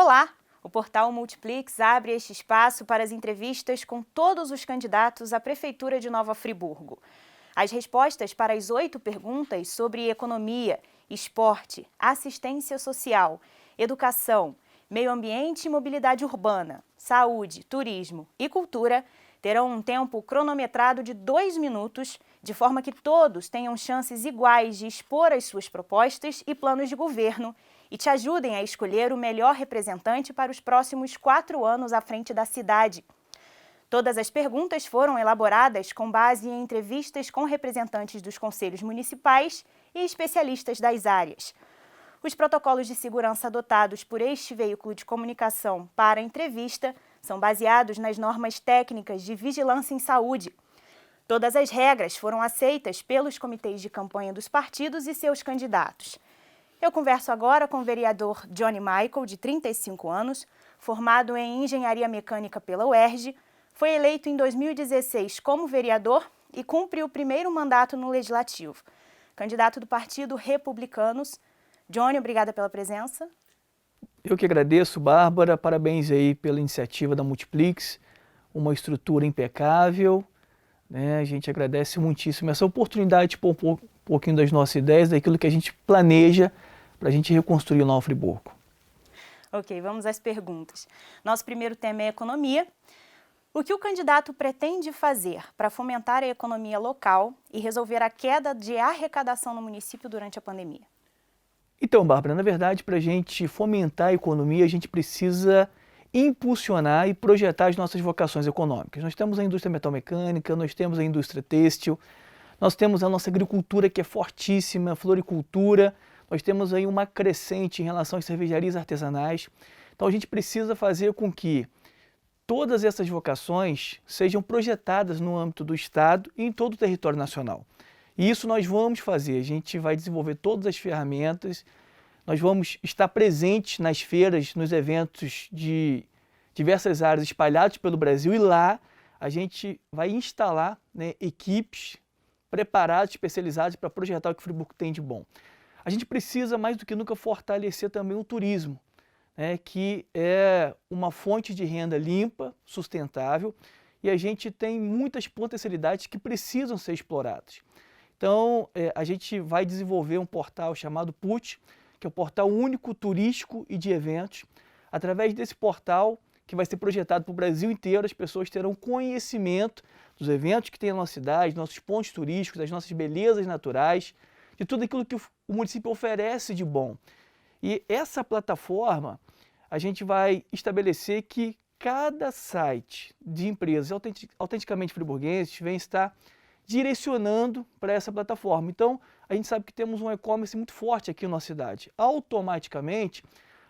Olá! O portal Multiplix abre este espaço para as entrevistas com todos os candidatos à Prefeitura de Nova Friburgo. As respostas para as 8 perguntas sobre economia, esporte, assistência social, educação, meio ambiente e mobilidade urbana, saúde, turismo e cultura terão um tempo cronometrado de 2 minutos, de forma que todos tenham chances iguais de expor as suas propostas e planos de governo e te ajudem a escolher o melhor representante para os próximos 4 anos à frente da cidade. Todas as perguntas foram elaboradas com base em entrevistas com representantes dos conselhos municipais e especialistas das áreas. Os protocolos de segurança adotados por este veículo de comunicação para a entrevista são baseados nas normas técnicas de vigilância em saúde. Todas as regras foram aceitas pelos comitês de campanha dos partidos e seus candidatos. Eu converso agora com o vereador Johnny Michael, de 35 anos, formado em Engenharia Mecânica pela UERJ, foi eleito em 2016 como vereador e cumpre o primeiro mandato no Legislativo. Candidato do Partido Republicanos. Johnny, obrigada pela presença. Eu que agradeço, Bárbara, parabéns aí pela iniciativa da Multiplix, uma estrutura impecável, né? A gente agradece muitíssimo essa oportunidade de pôr um pouquinho das nossas ideias, daquilo que a gente planeja para a gente reconstruir o Nova Friburgo. Ok, vamos às perguntas. Nosso primeiro tema é economia. O que o candidato pretende fazer para fomentar a economia local e resolver a queda de arrecadação no município durante a pandemia? Então, Bárbara, na verdade, para a gente fomentar a economia, a gente precisa impulsionar e projetar as nossas vocações econômicas. Nós temos a indústria metalmecânica, nós temos a indústria têxtil, nós temos a nossa agricultura que é fortíssima, a floricultura, nós temos aí uma crescente em relação às cervejarias artesanais. Então a gente precisa fazer com que todas essas vocações sejam projetadas no âmbito do Estado e em todo o território nacional. E isso nós vamos fazer, a gente vai desenvolver todas as ferramentas, nós vamos estar presentes nas feiras, nos eventos de diversas áreas espalhados pelo Brasil e lá a gente vai instalar, né, equipes preparadas, especializadas para projetar o que Friburgo tem de bom. A gente precisa mais do que nunca fortalecer também o turismo, né, que é uma fonte de renda limpa, sustentável, e a gente tem muitas potencialidades que precisam ser exploradas. Então, a gente vai desenvolver um portal chamado PUT, que é o Portal Único Turístico e de Eventos. Através desse portal, que vai ser projetado para o Brasil inteiro, as pessoas terão conhecimento dos eventos que tem na nossa cidade, nossos pontos turísticos, das nossas belezas naturais, de tudo aquilo que o município oferece de bom. E essa plataforma, a gente vai estabelecer que cada site de empresas autenticamente friburguenses vem estar direcionando para essa plataforma. Então, a gente sabe que temos um e-commerce muito forte aqui na nossa cidade. Automaticamente,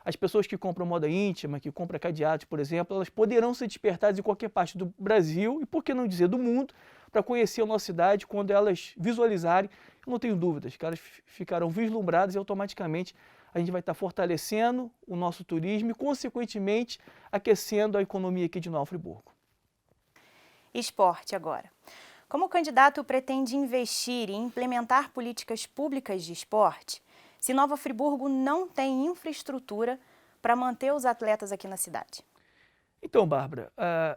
as pessoas que compram moda íntima, que compram cadeados, por exemplo, elas poderão ser despertadas em qualquer parte do Brasil e, por que não dizer, do mundo, para conhecer a nossa cidade. Quando elas visualizarem, eu não tenho dúvidas que elas ficarão vislumbradas e automaticamente a gente vai estar fortalecendo o nosso turismo e, consequentemente, aquecendo a economia aqui de Nova Friburgo. Esporte agora. Como o candidato pretende investir e implementar políticas públicas de esporte, se Nova Friburgo não tem infraestrutura para manter os atletas aqui na cidade? Então, Bárbara,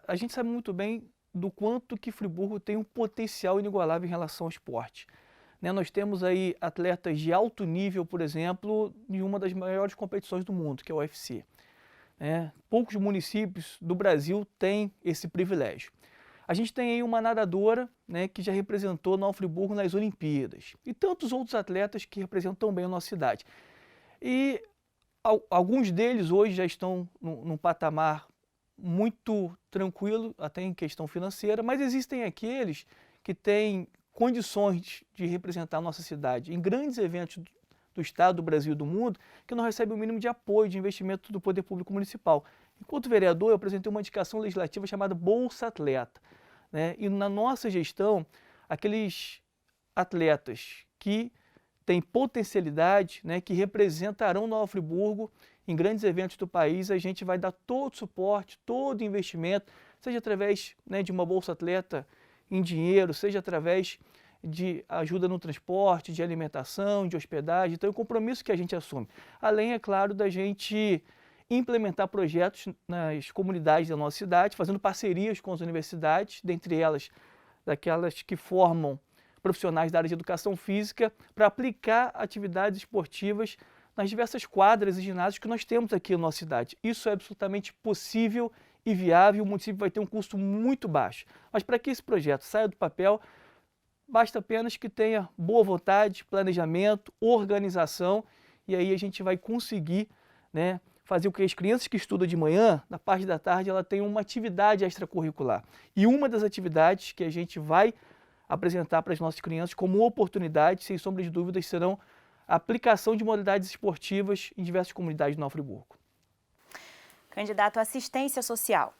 a gente sabe muito bem do quanto que Friburgo tem um potencial inigualável em relação ao esporte. Né, nós temos aí atletas de alto nível, por exemplo, em uma das maiores competições do mundo, que é o UFC. Né? Poucos municípios do Brasil têm esse privilégio. A gente tem aí uma nadadora, né, que já representou Nova Friburgo nas Olimpíadas e tantos outros atletas que representam bem a nossa cidade. E alguns deles hoje já estão num patamar muito tranquilo, até em questão financeira, mas existem aqueles que têm condições de representar a nossa cidade em grandes eventos do Estado, do Brasil e do mundo, que não recebem o mínimo de apoio, de investimento do Poder Público Municipal. Enquanto vereador, eu apresentei uma indicação legislativa chamada Bolsa Atleta. Né? E na nossa gestão, aqueles atletas que têm potencialidade, né, que representarão Nova Friburgo em grandes eventos do país, a gente vai dar todo o suporte, todo o investimento, seja através, né, de uma Bolsa Atleta em dinheiro, seja através de ajuda no transporte, de alimentação, de hospedagem. Então é um compromisso que a gente assume. Além, é claro, da gente implementar projetos nas comunidades da nossa cidade, fazendo parcerias com as universidades, dentre elas daquelas que formam profissionais da área de educação física, para aplicar atividades esportivas nas diversas quadras e ginásios que nós temos aqui na nossa cidade. Isso é absolutamente possível e viável, o município vai ter um custo muito baixo. Mas para que esse projeto saia do papel, basta apenas que tenha boa vontade, planejamento, organização, e aí a gente vai conseguir, né, fazer com que as crianças que estudam de manhã, na parte da tarde, ela tenham uma atividade extracurricular. E uma das atividades que a gente vai apresentar para as nossas crianças como oportunidade, sem sombra de dúvidas, serão a aplicação de modalidades esportivas em diversas comunidades de Nova Friburgo. Candidato à assistência social.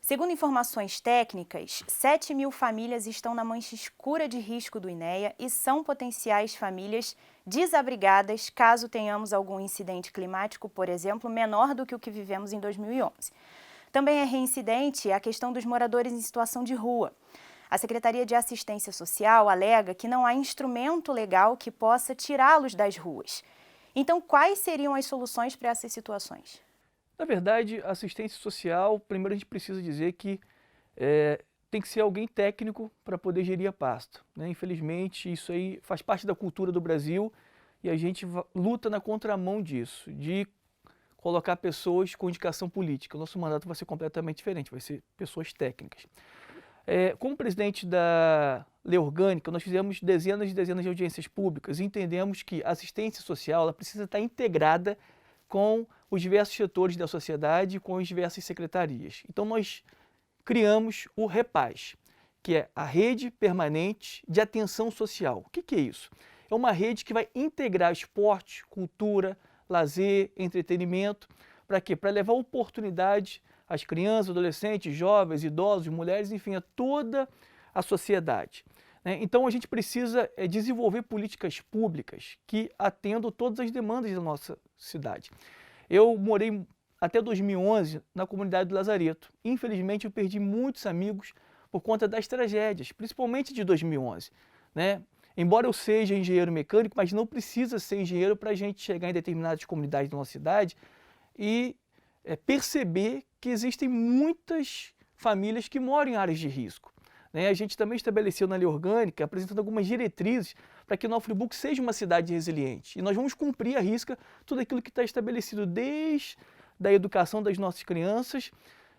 Segundo informações técnicas, 7.000 famílias estão na mancha escura de risco do INEA e são potenciais famílias desabrigadas caso tenhamos algum incidente climático, por exemplo, menor do que o que vivemos em 2011. Também é reincidente a questão dos moradores em situação de rua. A Secretaria de Assistência Social alega que não há instrumento legal que possa tirá-los das ruas. Então, quais seriam as soluções para essas situações? Na verdade, a assistência social, primeiro a gente precisa dizer que tem que ser alguém técnico para poder gerir a pasta, né? Infelizmente, isso aí faz parte da cultura do Brasil e a gente luta na contramão disso, de colocar pessoas com indicação política. O nosso mandato vai ser completamente diferente, vai ser pessoas técnicas. Como presidente da Lei Orgânica, nós fizemos dezenas e dezenas de audiências públicas e entendemos que a assistência social ela precisa estar integrada com os diversos setores da sociedade, com as diversas secretarias. Então nós criamos o REPAS, que é a Rede Permanente de Atenção Social. O que é isso? É uma rede que vai integrar esporte, cultura, lazer, entretenimento. Para quê? Para levar oportunidade às crianças, adolescentes, jovens, idosos, mulheres, enfim, a toda a sociedade. Então a gente precisa desenvolver políticas públicas que atendam todas as demandas da nossa cidade. Eu morei até 2011 na comunidade do Lazareto. Infelizmente eu perdi muitos amigos por conta das tragédias, principalmente de 2011. Embora eu seja engenheiro mecânico, mas não precisa ser engenheiro para a gente chegar em determinadas comunidades da nossa cidade e perceber que existem muitas famílias que moram em áreas de risco. A gente também estabeleceu na Lei Orgânica, apresentando algumas diretrizes para que Nova Friburgo seja uma cidade resiliente. E nós vamos cumprir à risca tudo aquilo que está estabelecido desde a educação das nossas crianças,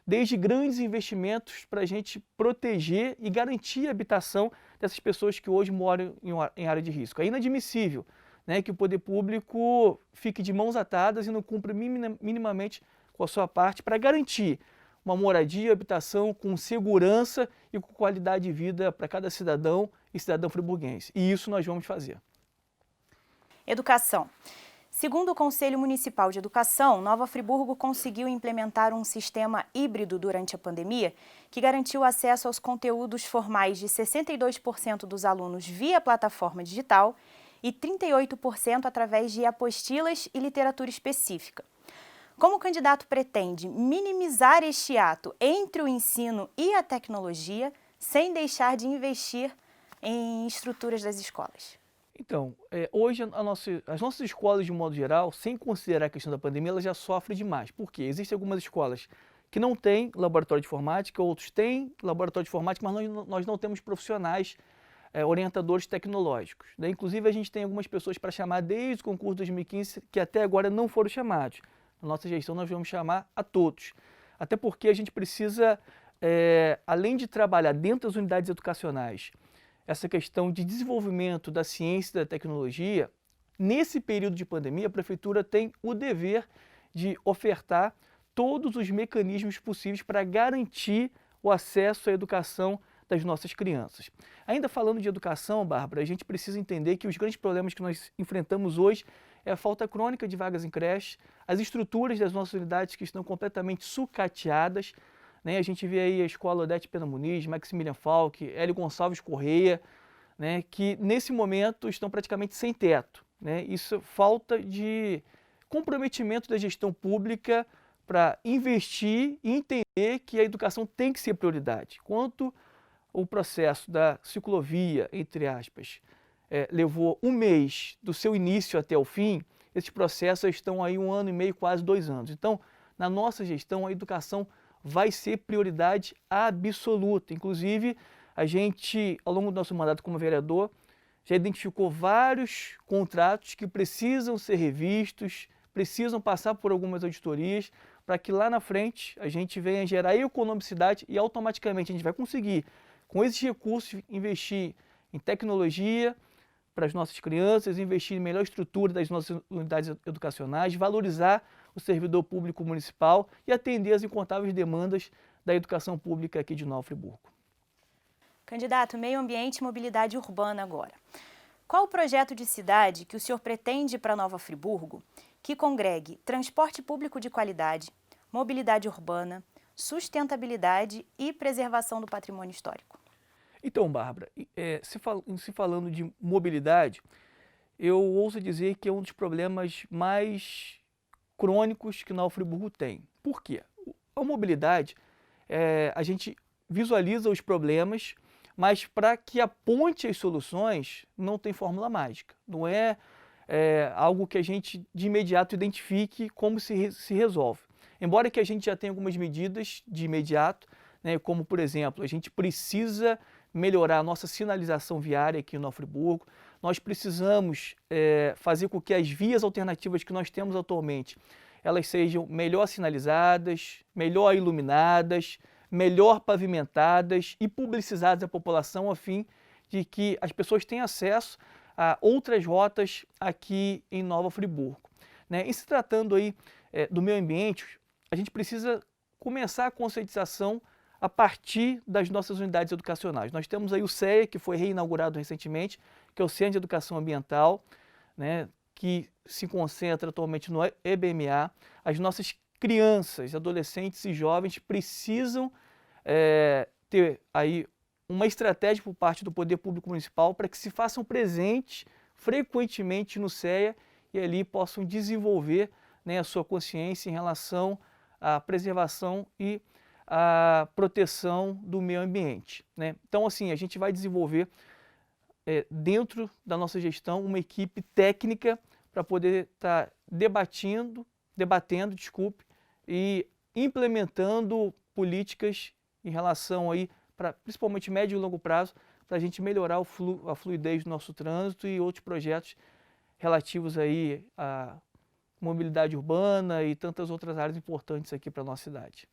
desde grandes investimentos para a gente proteger e garantir a habitação dessas pessoas que hoje moram em área de risco. É inadmissível que o poder público fique de mãos atadas e não cumpra minimamente com a sua parte para garantir uma moradia e habitação com segurança e com qualidade de vida para cada cidadão e cidadão friburguense. E isso nós vamos fazer. Educação. Segundo o Conselho Municipal de Educação, Nova Friburgo conseguiu implementar um sistema híbrido durante a pandemia que garantiu acesso aos conteúdos formais de 62% dos alunos via plataforma digital e 38% através de apostilas e literatura específica. Como o candidato pretende minimizar este ato entre o ensino e a tecnologia, sem deixar de investir em estruturas das escolas? Então, hoje as nossas escolas, de um modo geral, sem considerar a questão da pandemia, elas já sofrem demais. Por quê? Existem algumas escolas que não têm laboratório de informática, outros têm laboratório de informática, mas nós não temos profissionais orientadores tecnológicos. Inclusive, a gente tem algumas pessoas para chamar desde o concurso 2015 que até agora não foram chamados. Na nossa gestão, nós vamos chamar a todos. Até porque a gente precisa, além de trabalhar dentro das unidades educacionais, essa questão de desenvolvimento da ciência e da tecnologia, nesse período de pandemia, a Prefeitura tem o dever de ofertar todos os mecanismos possíveis para garantir o acesso à educação das nossas crianças. Ainda falando de educação, Bárbara, a gente precisa entender que os grandes problemas que nós enfrentamos hoje é a falta crônica de vagas em creche, as estruturas das nossas unidades que estão completamente sucateadas. A gente vê aí a escola Odete Pena Muniz, Maximilian Falck, Hélio Gonçalves Correia, que nesse momento estão praticamente sem teto. Isso falta de comprometimento da gestão pública para investir e entender que a educação tem que ser prioridade. Quanto o processo da ciclovia, entre aspas, levou um mês do seu início até o fim, esses processos estão aí 1 ano e meio, quase 2 anos. Então, na nossa gestão, a educação vai ser prioridade absoluta. Inclusive, a gente, ao longo do nosso mandato como vereador, já identificou vários contratos que precisam ser revistos, precisam passar por algumas auditorias, para que lá na frente a gente venha gerar economicidade e automaticamente a gente vai conseguir, com esses recursos, investir em tecnologia para as nossas crianças, investir em melhor estrutura das nossas unidades educacionais, valorizar o servidor público municipal e atender as incontáveis demandas da educação pública aqui de Nova Friburgo. Candidato, meio ambiente e mobilidade urbana agora. Qual o projeto de cidade que o senhor pretende para Nova Friburgo que congregue transporte público de qualidade, mobilidade urbana, sustentabilidade e preservação do patrimônio histórico? Então, Bárbara, se falando de mobilidade, eu ouso dizer que é um dos problemas mais crônicos que Nova Friburgo tem. Por quê? A mobilidade, a gente visualiza os problemas, mas para que aponte as soluções, não tem fórmula mágica. Não é algo que a gente de imediato identifique como se resolve. Embora que a gente já tenha algumas medidas de imediato, né, como, por exemplo, a gente precisa melhorar a nossa sinalização viária aqui em Nova Friburgo, nós precisamos fazer com que as vias alternativas que nós temos atualmente, elas sejam melhor sinalizadas, melhor iluminadas, melhor pavimentadas e publicizadas à população a fim de que as pessoas tenham acesso a outras rotas aqui em Nova Friburgo. Né? E se tratando aí do meio ambiente, a gente precisa começar a conscientização a partir das nossas unidades educacionais. Nós temos aí o CEA, que foi reinaugurado recentemente, que é o Centro de Educação Ambiental, né, que se concentra atualmente no EBMA. As nossas crianças, adolescentes e jovens precisam ter aí uma estratégia por parte do Poder Público Municipal para que se façam presentes frequentemente no CEA e ali possam desenvolver, né, a sua consciência em relação à preservação e à proteção do meio ambiente. Né? Então, assim, a gente vai desenvolver dentro da nossa gestão uma equipe técnica para poder estar debatendo, e implementando políticas em relação aí para principalmente médio e longo prazo, para a gente melhorar a fluidez do nosso trânsito e outros projetos relativos aí à mobilidade urbana e tantas outras áreas importantes aqui para a nossa cidade.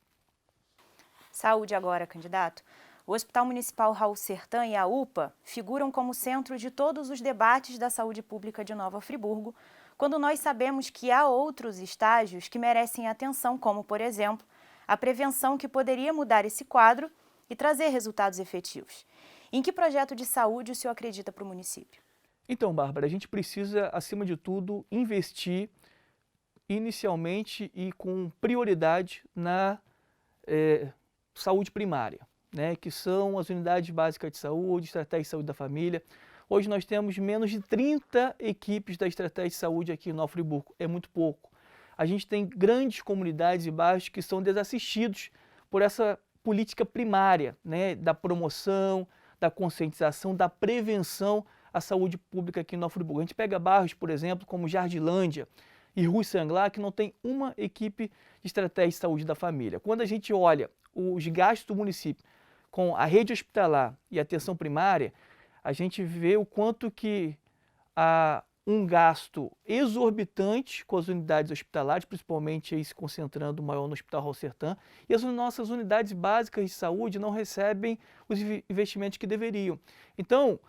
Saúde agora, candidato. O Hospital Municipal Raul Sertã e a UPA figuram como centro de todos os debates da saúde pública de Nova Friburgo, quando nós sabemos que há outros estágios que merecem atenção, como, por exemplo, a prevenção que poderia mudar esse quadro e trazer resultados efetivos. Em que projeto de saúde o senhor acredita para o município? Então, Bárbara, a gente precisa, acima de tudo, investir inicialmente e com prioridade na saúde primária, né, que são as unidades básicas de saúde, estratégia de saúde da família. Hoje nós temos menos de 30 equipes da estratégia de saúde aqui em Nova Friburgo, é muito pouco. A gente tem grandes comunidades e bairros que são desassistidos por essa política primária, né, da promoção, da conscientização, da prevenção à saúde pública aqui em Nova Friburgo. A gente pega bairros, por exemplo, como Jardilândia e Rui Sanglar, que não tem uma equipe de estratégia de saúde da família. Quando a gente olha os gastos do município com a rede hospitalar e a atenção primária, a gente vê o quanto que há um gasto exorbitante com as unidades hospitalares, principalmente aí se concentrando maior no Hospital Raul Sertã, e as nossas unidades básicas de saúde não recebem os investimentos que deveriam. Então,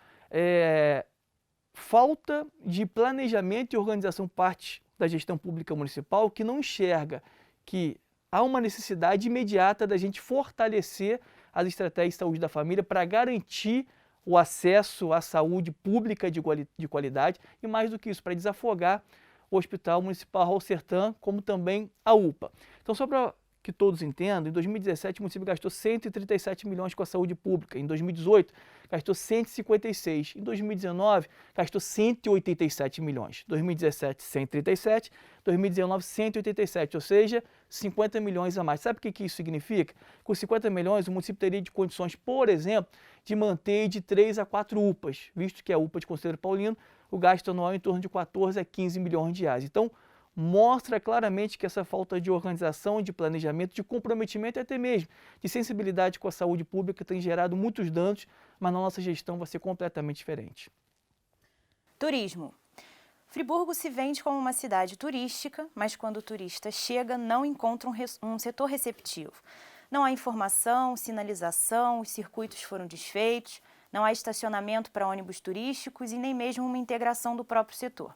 falta de planejamento e organização parte da gestão pública municipal que não enxerga que há uma necessidade imediata da gente fortalecer as estratégias de saúde da família para garantir o acesso à saúde pública de qualidade e, mais do que isso, para desafogar o Hospital Municipal Raul Sertã, como também a UPA. Então, só para que todos entendam, em 2017 o município gastou 137 milhões com a saúde pública, em 2018 gastou 156, em 2019 gastou 187 milhões, 2017 137, 2019 187, ou seja, 50 milhões a mais. Sabe o que isso significa? Com 50 milhões o município teria de condições, por exemplo, de manter de 3 a 4 UPAs, visto que a UPA de Conselheiro Paulino, o gasto anual é em torno de 14 a 15 milhões de reais. Então, mostra claramente que essa falta de organização, de planejamento, de comprometimento e até mesmo de sensibilidade com a saúde pública tem gerado muitos danos, mas na nossa gestão vai ser completamente diferente. Turismo. Friburgo se vende como uma cidade turística, mas quando o turista chega, não encontra um setor receptivo. Não há informação, sinalização, os circuitos foram desfeitos, não há estacionamento para ônibus turísticos e nem mesmo uma integração do próprio setor.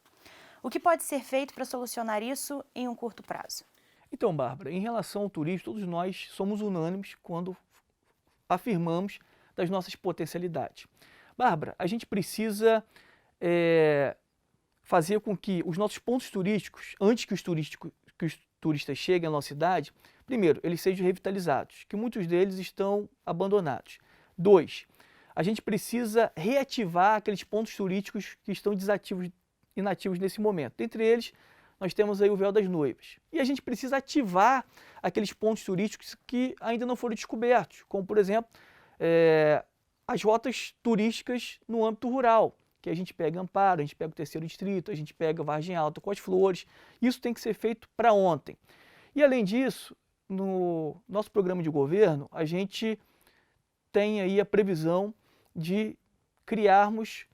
O que pode ser feito para solucionar isso em um curto prazo? Então, Bárbara, em relação ao turismo, todos nós somos unânimes quando afirmamos das nossas potencialidades. Bárbara, a gente precisa fazer com que os nossos pontos turísticos, antes que os turistas cheguem à nossa cidade, primeiro, eles sejam revitalizados, que muitos deles estão abandonados. 2, a gente precisa reativar aqueles pontos turísticos que estão inativos nesse momento. Dentre eles, nós temos aí o Véu das Noivas. E a gente precisa ativar aqueles pontos turísticos que ainda não foram descobertos, como, por exemplo, as rotas turísticas no âmbito rural, que a gente pega Amparo, a gente pega o Terceiro Distrito, a gente pega Vargem Alta com as Flores. Isso tem que ser feito para ontem. E, além disso, no nosso programa de governo, a gente tem aí a previsão de criarmos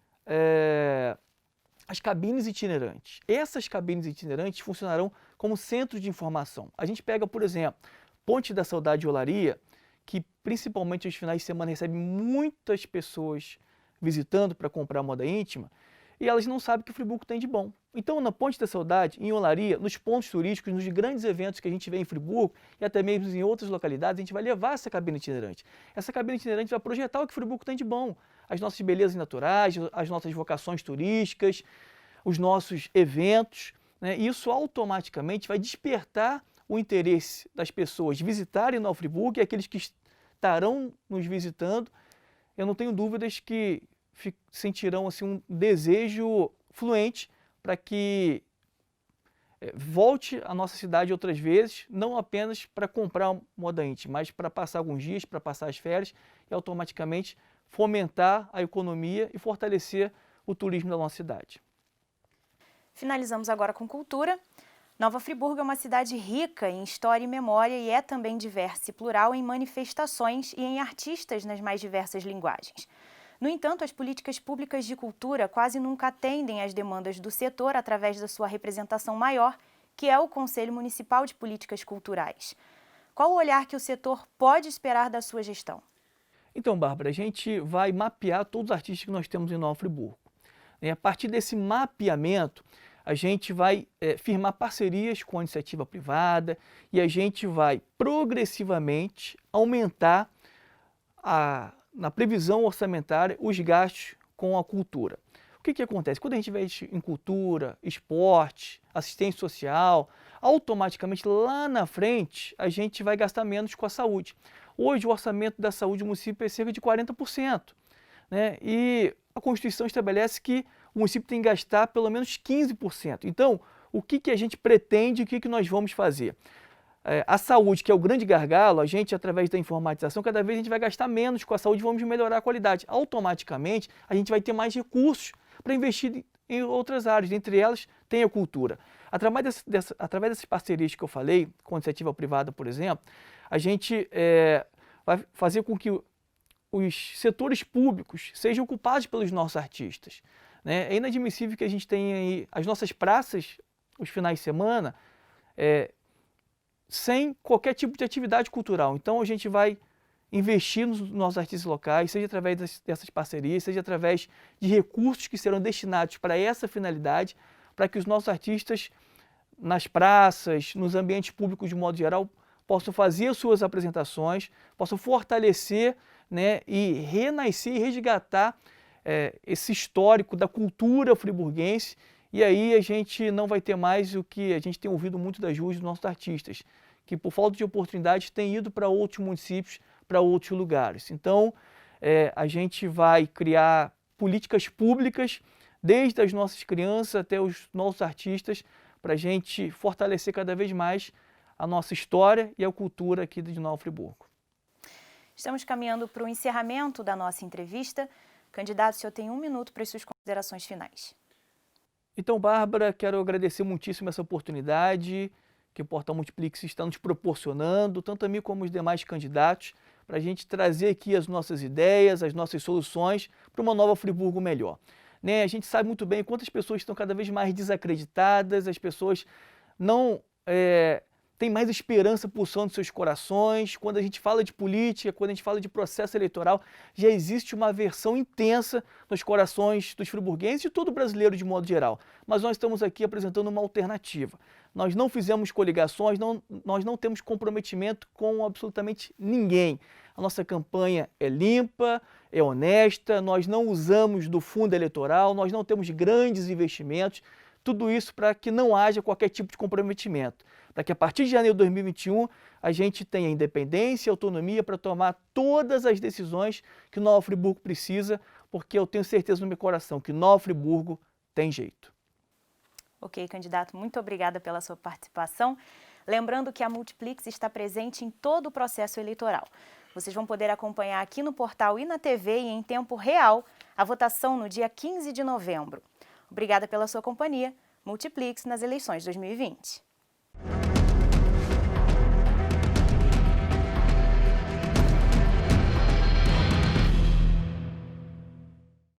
as cabines itinerantes. Essas cabines itinerantes funcionarão como centros de informação. A gente pega, por exemplo, Ponte da Saudade e Olaria, que principalmente aos finais de semana recebe muitas pessoas visitando para comprar moda íntima, e elas não sabem o que o Friburgo tem de bom. Então, na Ponte da Saudade, em Olaria, nos pontos turísticos, nos grandes eventos que a gente vê em Friburgo e até mesmo em outras localidades, a gente vai levar essa cabine itinerante. Essa cabine itinerante vai projetar o que o Friburgo tem de bom, as nossas belezas naturais, as nossas vocações turísticas, os nossos eventos, né? E isso automaticamente vai despertar o interesse das pessoas de visitarem Nova Friburgo e aqueles que estarão nos visitando, eu não tenho dúvidas que sentirão assim, um desejo fluente para que volte à nossa cidade outras vezes, não apenas para comprar moda íntima, mas para passar alguns dias, para passar as férias e automaticamente fomentar a economia e fortalecer o turismo da nossa cidade. Finalizamos agora com cultura. Nova Friburgo é uma cidade rica em história e memória e é também diversa e plural em manifestações e em artistas nas mais diversas linguagens. No entanto, as políticas públicas de cultura quase nunca atendem às demandas do setor através da sua representação maior, que é o Conselho Municipal de Políticas Culturais. Qual o olhar que o setor pode esperar da sua gestão? Então, Bárbara, a gente vai mapear todos os artistas que nós temos em Nova Friburgo. A partir desse mapeamento, a gente vai firmar parcerias com a iniciativa privada e a gente vai progressivamente aumentar na previsão orçamentária os gastos com a cultura. O que acontece? Quando a gente investe em cultura, esporte, assistência social, automaticamente lá na frente a gente vai gastar menos com a saúde. Hoje o orçamento da saúde do município é cerca de 40%, né? E a Constituição estabelece que o município tem que gastar pelo menos 15%. Então, o que a gente pretende, o que nós vamos fazer? A saúde, que é o grande gargalo, a gente, através da informatização, cada vez a gente vai gastar menos com a saúde e vamos melhorar a qualidade. Automaticamente, a gente vai ter mais recursos para investir em outras áreas, entre elas tem a cultura. Através dessas parcerias que eu falei, com a iniciativa privada, por exemplo, a gente vai fazer com que os setores públicos sejam ocupados pelos nossos artistas, né? É inadmissível que a gente tenha aí as nossas praças, os finais de semana, sem qualquer tipo de atividade cultural. Então a gente vai investir nos nossos artistas locais, seja através dessas parcerias, seja através de recursos que serão destinados para essa finalidade, para que os nossos artistas nas praças, nos ambientes públicos de modo geral, possam fazer suas apresentações, possam fortalecer, né, e renascer e resgatar esse histórico da cultura friburguense. E aí a gente não vai ter mais o que a gente tem ouvido muito das ruas dos nossos artistas, que por falta de oportunidades têm ido para outros municípios, para outros lugares. Então, a gente vai criar políticas públicas, desde as nossas crianças até os nossos artistas, para a gente fortalecer cada vez mais a nossa história e a cultura aqui de Nova Friburgo. Estamos caminhando para o encerramento da nossa entrevista. Candidato, o senhor tem 1 minuto para as suas considerações finais. Então, Bárbara, quero agradecer muitíssimo essa oportunidade que o Portal Multiplix está nos proporcionando, tanto a mim como os demais candidatos, para a gente trazer aqui as nossas ideias, as nossas soluções para uma nova Friburgo melhor. Né? A gente sabe muito bem quantas pessoas estão cada vez mais desacreditadas, as pessoas não têm mais esperança pulsando em seus corações. Quando a gente fala de política, quando a gente fala de processo eleitoral, já existe uma aversão intensa nos corações dos friburguenses e de todo brasileiro de modo geral. Mas nós estamos aqui apresentando uma alternativa. Nós não fizemos coligações, nós não temos comprometimento com absolutamente ninguém. A nossa campanha é limpa, é honesta, nós não usamos do fundo eleitoral, nós não temos grandes investimentos, tudo isso para que não haja qualquer tipo de comprometimento. Para que a partir de janeiro de 2021 a gente tenha independência e autonomia para tomar todas as decisões que Nova Friburgo precisa, porque eu tenho certeza no meu coração que Nova Friburgo tem jeito. Ok, candidato, muito obrigada pela sua participação. Lembrando que a Multiplix está presente em todo o processo eleitoral. Vocês vão poder acompanhar aqui no portal e na TV e em tempo real a votação no dia 15 de novembro. Obrigada pela sua companhia. Multiplix nas eleições 2020.